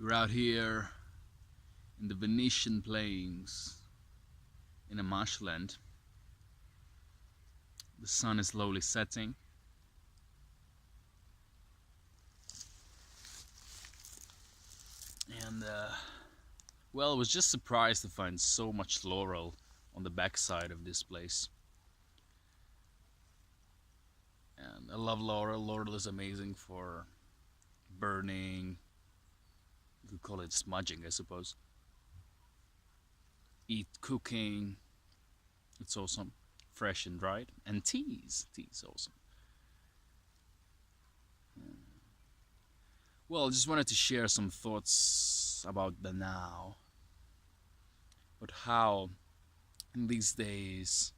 We're out here in the Venetian plains in a marshland. The sun is slowly setting. And well, I was just surprised to find so much laurel on the backside of this place. And I love laurel. Laurel is amazing for burning. You could call it smudging, I suppose. Eat, cooking. It's awesome. Fresh and dried. And teas. Tea's awesome. Well, I just wanted to share some thoughts about the now. But how in these days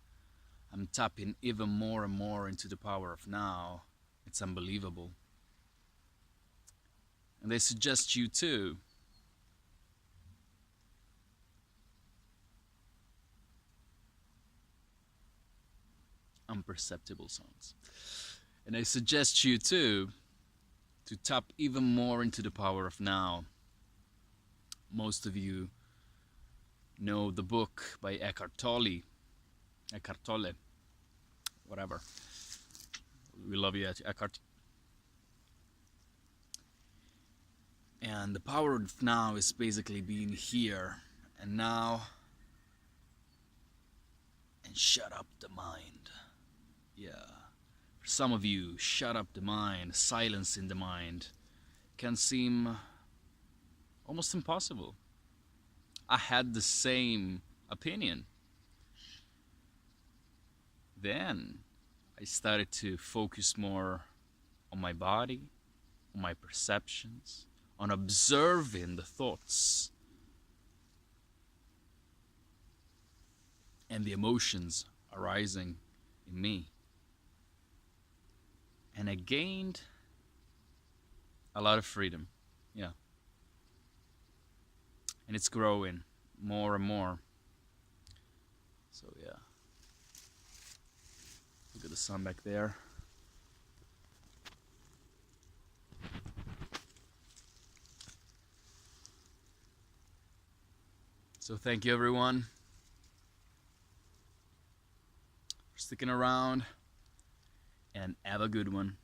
I'm tapping even more and more into the power of now. It's unbelievable. And I suggest you too. Unperceptible sounds. And I suggest you too to tap even more into the power of now. Most of you know the book by Eckhart Tolle, whatever. We love you, Eckhart. And the power of now is basically being here and now, and shut up the mind. Yeah. For some of you, shut up the mind, silence in the mind can seem almost impossible. I had the same opinion. Then I started to focus more on my body, on my perceptions, on observing the thoughts and the emotions arising in me. And I gained a lot of freedom. Yeah. And it's growing more and more. So yeah. Look at the sun back there. So thank you everyone for sticking around, and have a good one.